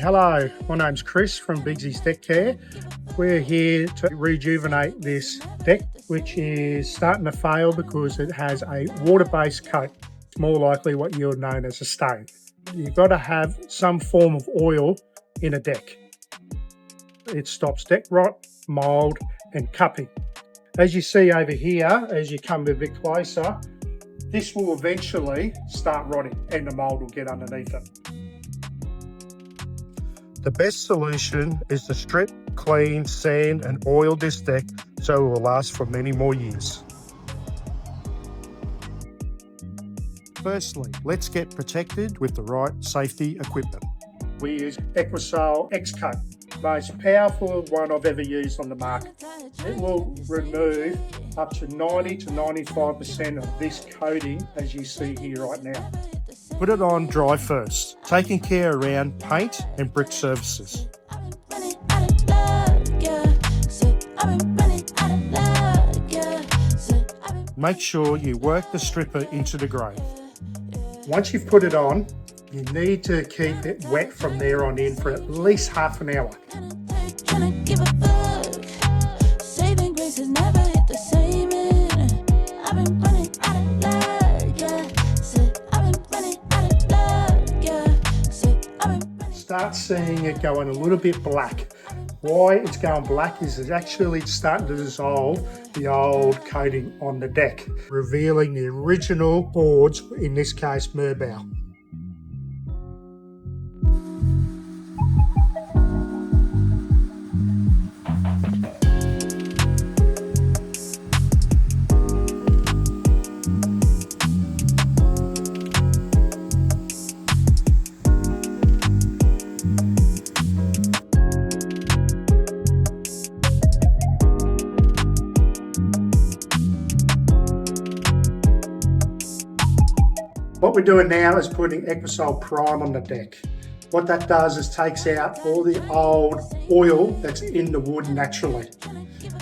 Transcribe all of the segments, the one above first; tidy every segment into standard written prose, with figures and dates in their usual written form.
Hello, my name's Chris from Bigsy's Deck Care. We're here to rejuvenate this deck, which is starting to fail because it has a water-based coat. It's more likely what you'll know as a stain. You've got to have some form of oil in a deck. It stops deck rot, mould and cupping. As you see over here, as you come a bit closer, this will eventually start rotting and the mould will get underneath it. The best solution is to strip, clean, sand and oil this deck so it will last for many more years. Firstly, let's get protected with the right safety equipment. We use Equisol X-Coat, most powerful one I've ever used on the market. It will remove up to 90 to 95% of this coating as you see here right now. Put it on dry first, taking care around paint and brick surfaces. Make sure you work the stripper into the grain. Once you've put it on, you need to keep it wet from there on in for at least half an hour. Start seeing it going a little bit black. Why it's going black is it's actually starting to dissolve the old coating on the deck, revealing the original boards, in this case Merbau. What we're doing now is putting Equisol Prime on the deck. What that does is takes out all the old oil that's in the wood naturally.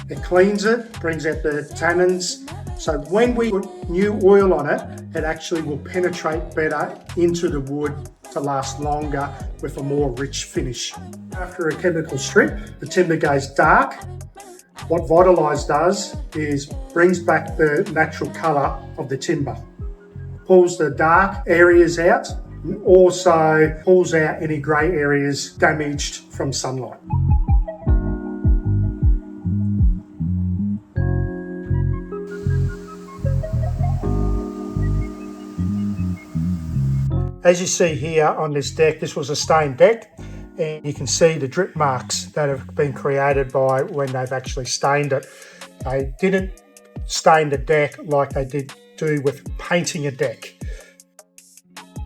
It cleans it, brings out the tannins, so when we put new oil on it, it actually will penetrate better into the wood to last longer with a more rich finish. After a chemical strip, the timber goes dark. What Vitalise does is brings back the natural colour of the timber. Pulls the dark areas out and also pulls out any grey areas damaged from sunlight. As you see here on this deck, this was a stained deck, and you can see the drip marks that have been created by when they've actually stained it. They didn't stain the deck like they did do with painting a deck.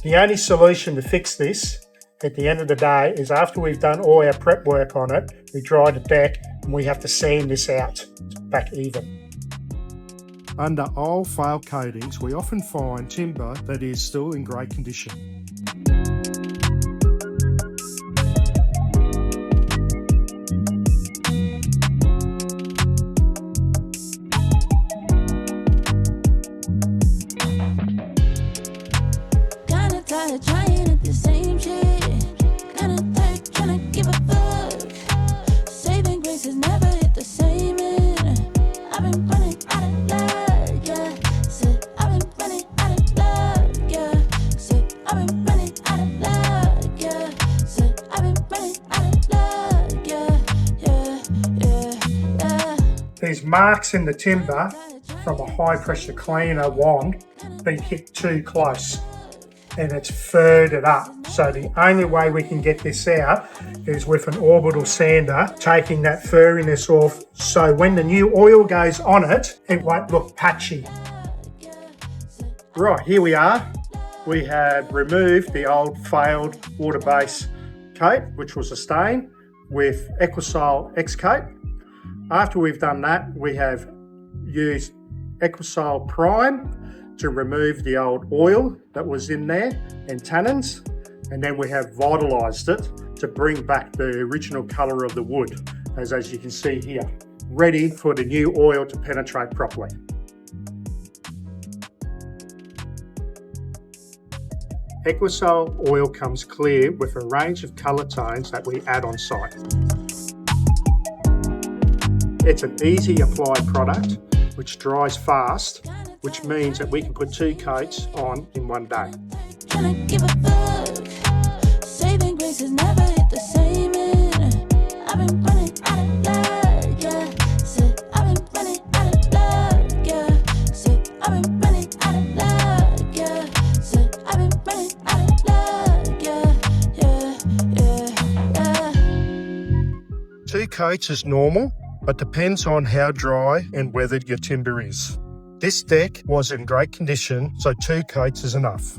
The only solution to fix this at the end of the day is after we've done all our prep work on it, we dry the deck and we have to sand this out back even. Under old failed coatings, we often find timber that is still in great condition. Trying at the same shit, kinda tired, tryna give a fuck. Saving grace has never hit the same end. I've been running out of luck, yeah. Said I've been running out of luck, yeah. Said I've been running out of luck, yeah. Said I've been running out of luck, yeah. There's marks in the timber from a high pressure cleaner wand being hit too close, and it's furred it up. So the only way we can get this out is with an orbital sander, taking that furriness off, so when the new oil goes on it, it won't look patchy. Right, here we are. We have removed the old failed water-based coat, which was a stain, with Equisol X-Coat. After we've done that, we have used Equisol Prime to remove the old oil that was in there and tannins, and then we have vitalised it to bring back the original colour of the wood, as you can see here, ready for the new oil to penetrate properly. Equisol oil comes clear with a range of colour tones that we add on site. It's an easy applied product which dries fast, which means that we can put 2 coats on in one day. Tryna give a fuck. Saving grace has never hit the same in. I've been running out of luck, yeah. Said I've been running out of luck, yeah. Said I've been running out of luck, yeah. Said I've been running out of luck, yeah. 2 coats is normal, but depends on how dry and weathered your timber is. This deck was in great condition, so 2 coats is enough.